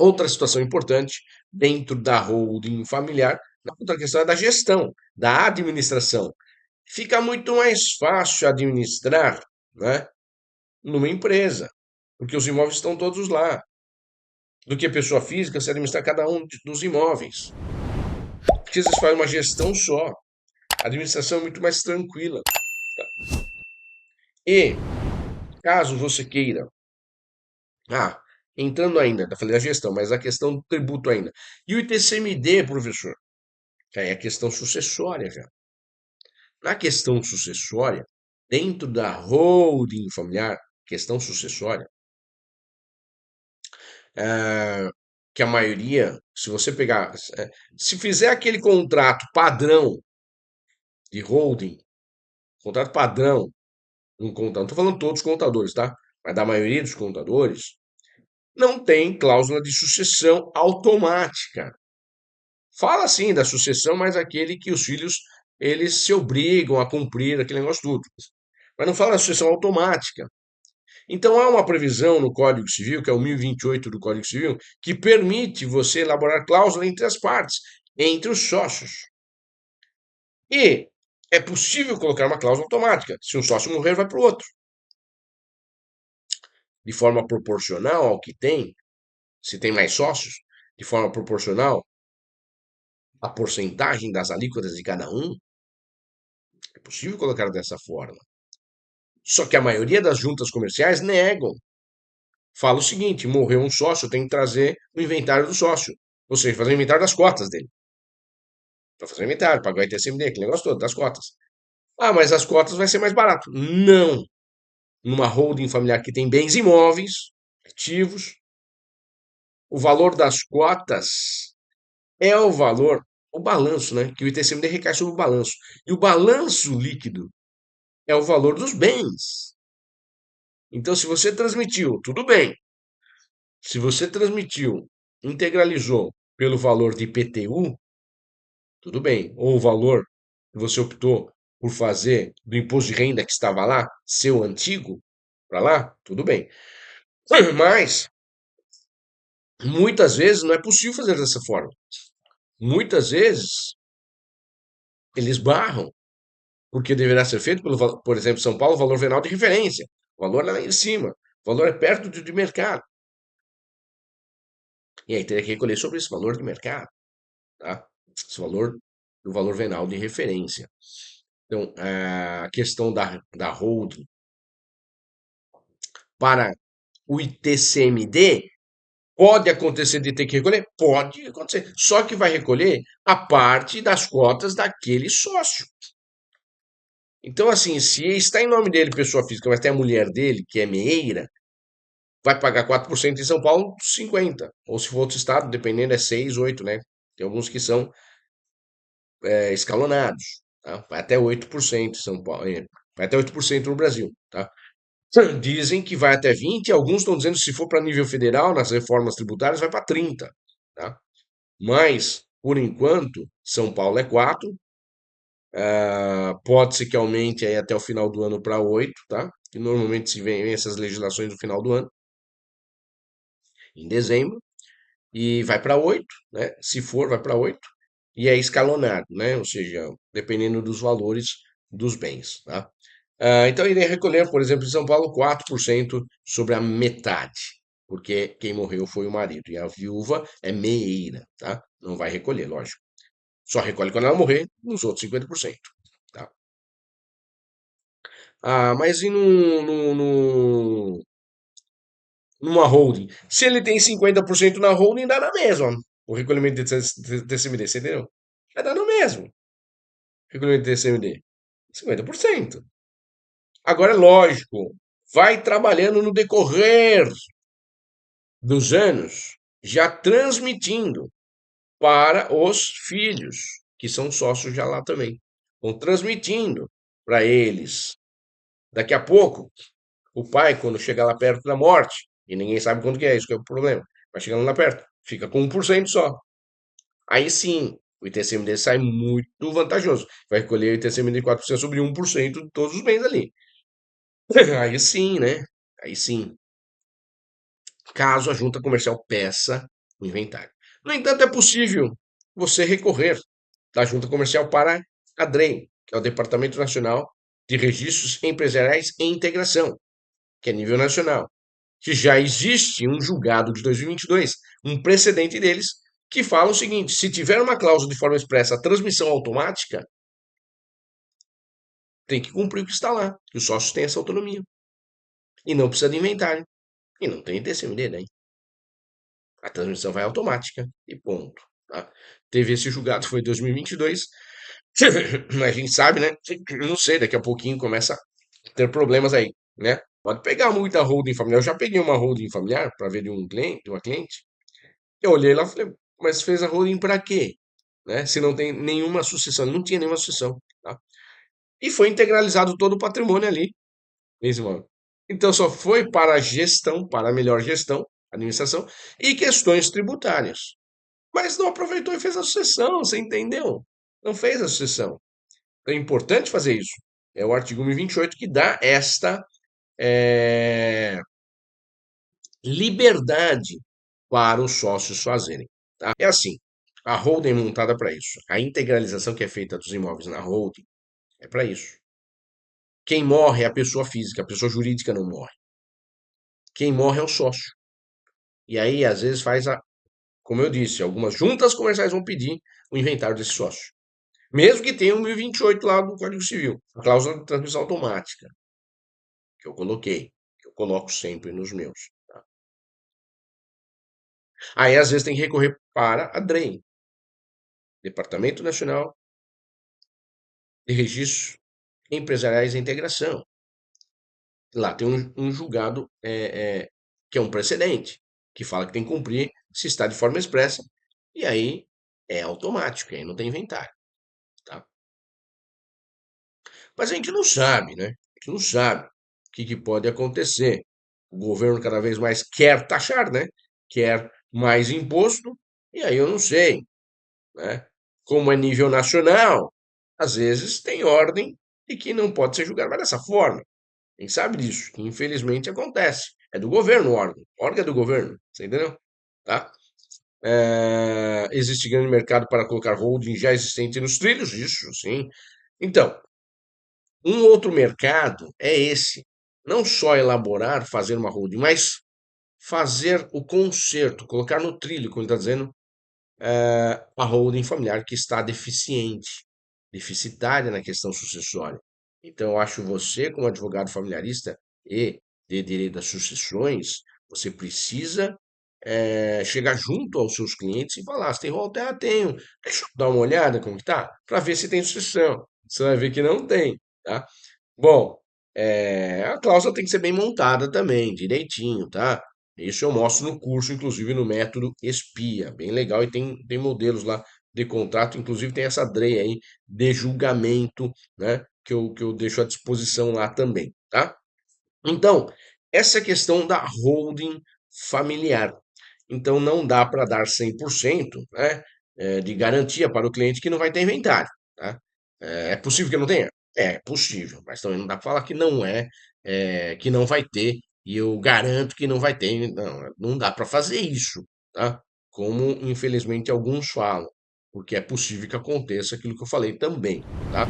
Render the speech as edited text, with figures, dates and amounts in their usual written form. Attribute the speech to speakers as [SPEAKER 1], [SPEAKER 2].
[SPEAKER 1] Outra situação importante dentro da holding familiar, a outra questão é da gestão, da administração. Fica muito mais fácil administrar, né, numa empresa, porque os imóveis estão todos lá, do que a pessoa física se administrar cada um dos imóveis. Porque vocês fazem uma gestão só. A administração é muito mais tranquila. E, caso você queira, ah, entrando ainda, eu falei da gestão, mas a questão do tributo ainda. E o ITCMD, professor? Que aí é a questão sucessória já. Na questão sucessória, dentro da holding familiar, questão sucessória, que a maioria, se você pegar, se fizer aquele contrato padrão de holding, contrato padrão, um contador, não estou falando todos os contadores, tá? Mas da maioria dos contadores, não tem cláusula de sucessão automática. Fala sim da sucessão, mas aquele que os filhos eles se obrigam a cumprir aquele negócio tudo. Mas não fala da sucessão automática. Então há uma previsão no Código Civil, que é o 1028 do Código Civil, que permite você elaborar cláusula entre as partes, entre os sócios. E é possível colocar uma cláusula automática. Se um sócio morrer, vai para o outro. De forma proporcional ao que tem, se tem mais sócios, de forma proporcional à porcentagem das alíquotas de cada um, é possível colocar dessa forma. Só que a maioria das juntas comerciais negam. Fala o seguinte: morreu um sócio, tem que trazer o inventário do sócio. Ou seja, fazer o inventário das cotas dele. Para fazer o inventário, pagar o ITCMD, aquele negócio todo, das cotas. Ah, mas as cotas vai ser mais barato. Não. Numa holding familiar que tem bens imóveis, ativos, o valor das cotas é o valor, o balanço, né? Que o ITCMD recai sobre o balanço. E o balanço líquido é o valor dos bens. Então, se você transmitiu, tudo bem. Se você transmitiu, integralizou pelo valor de IPTU, tudo bem. Ou o valor que você optou por fazer do imposto de renda que estava lá, seu antigo, para lá, tudo bem. Mas, muitas vezes, não é possível fazer dessa forma. Muitas vezes, eles barram, porque deverá ser feito pelo, por exemplo, São Paulo, valor venal de referência. O valor é lá em cima. O valor é perto do mercado. E aí teria que recolher sobre esse valor de mercado, tá? Esse valor do valor venal de referência. Então, a questão da holding para o ITCMD pode acontecer de ter que recolher? Pode acontecer. Só que vai recolher a parte das cotas daquele sócio. Então, assim, se está em nome dele, pessoa física, mas tem a mulher dele, que é meeira, vai pagar 4% em São Paulo, 50%. Ou se for outro estado, dependendo, é 6, 8, né? Tem alguns que são escalonados, tá? Vai até 8% em São Paulo, vai até 8% no Brasil, tá? Dizem que vai até 20, alguns estão dizendo que se for para nível federal, nas reformas tributárias, vai para 30, tá? Mas, por enquanto, São Paulo é 4, pode-se que aumente aí até o final do ano para 8, tá? Que normalmente se vem essas legislações no final do ano, em dezembro, e vai para 8, né? Se for, vai para 8, e é escalonado, né? Ou seja, dependendo dos valores dos bens, tá? Então, irei recolher, por exemplo, em São Paulo, 4% sobre a metade, porque quem morreu foi o marido, e a viúva é meeira, tá? Não vai recolher, lógico. Só recolhe quando ela morrer, nos outros 50%, tá? Mas e numa holding? Se ele tem 50% na holding, dá na mesma. O recolhimento de TCMD, você entendeu? Vai dar no mesmo. Recolhimento de TCMD. 50%. Agora, é lógico, vai trabalhando no decorrer dos anos, já transmitindo para os filhos, que são sócios já lá também. Vão transmitindo para eles. Daqui a pouco, o pai, quando chega lá perto da morte, e ninguém sabe quando que é, isso que é o problema, vai chegando lá perto, fica com 1% só. Aí sim, o ITCMD sai muito vantajoso. Vai recolher o ITCMD de 4% sobre 1% de todos os bens ali. Aí sim, né? Aí sim. Caso a junta comercial peça o inventário. No entanto, é possível você recorrer da Junta Comercial para a DREIN, que é o Departamento Nacional de Registros Empresariais e Integração, que é nível nacional, que já existe um julgado de 2022, um precedente deles, que fala o seguinte: se tiver uma cláusula de forma expressa, a transmissão automática, tem que cumprir o que está lá, que os sócios têm essa autonomia. E não precisa de inventário. E não tem TCMD, né? A transmissão vai automática e ponto. Tá? Teve esse julgado, foi em 2022. A gente sabe, né? Eu não sei, daqui a pouquinho começa a ter problemas aí, né? Pode pegar muita holding familiar. Eu já peguei uma holding familiar para ver de um cliente, de uma cliente. Eu olhei lá e falei, mas fez a holding para quê? Né? Se não tem nenhuma sucessão, não tinha nenhuma sucessão. Tá? E foi integralizado todo o patrimônio ali, nesse imóvel. Então só foi para a gestão, para a melhor gestão, administração e questões tributárias. Mas não aproveitou e fez a sucessão, você entendeu? Não fez a sucessão. Então é importante fazer isso. É o artigo 1028 que dá esta liberdade para os sócios fazerem. Tá? É assim, a holding é montada para isso. A integralização que é feita dos imóveis na holding é para isso. Quem morre é a pessoa física, a pessoa jurídica não morre. Quem morre é o sócio. E aí, às vezes, como eu disse, algumas juntas comerciais vão pedir o inventário desse sócio. Mesmo que tenha o 1028 lá no Código Civil, a cláusula de transmissão automática, que eu coloquei, que eu coloco sempre nos meus. Tá? Aí, às vezes, tem que recorrer para a DREIN, Departamento Nacional de Registros Empresariais e Integração. Lá tem um julgado que é um precedente, que fala que tem que cumprir se está de forma expressa, e aí é automático, aí não tem inventário. Tá? Mas a gente não sabe, né? A gente não sabe o que pode acontecer. O governo cada vez mais quer taxar, né? Quer mais imposto, e aí eu não sei, né? Como é nível nacional, às vezes tem ordem de que não pode ser julgado mais dessa forma. Quem sabe disso, que infelizmente acontece. É do governo o órgão. O órgão é do governo, você entendeu? Tá? Existe grande mercado para colocar holding já existente nos trilhos? Isso, sim. Então, um outro mercado é esse. Não só elaborar, fazer uma holding, mas fazer o conserto, colocar no trilho, como ele está dizendo, a holding familiar que está deficiente, deficitária na questão sucessória. Então, eu acho você, como advogado familiarista e de direito das sucessões, você precisa chegar junto aos seus clientes e falar: você tem rol? Ah, tenho. Deixa eu dar uma olhada como que tá, para ver se tem sucessão. Você vai ver que não tem, tá? Bom, a cláusula tem que ser bem montada também, direitinho, tá? Isso eu mostro no curso, inclusive no método espia, bem legal, e tem modelos lá de contrato, inclusive tem essa DREI aí de julgamento, né? Que eu deixo à disposição lá também, tá? Então, essa questão da holding familiar. Então, não dá para dar 100%, né, de garantia para o cliente que não vai ter inventário, tá? É possível que não tenha? É possível, mas também não dá para falar que não que não vai ter, e eu garanto que não vai ter. Não, não dá para fazer isso, tá? Como infelizmente alguns falam, porque é possível que aconteça aquilo que eu falei também, tá?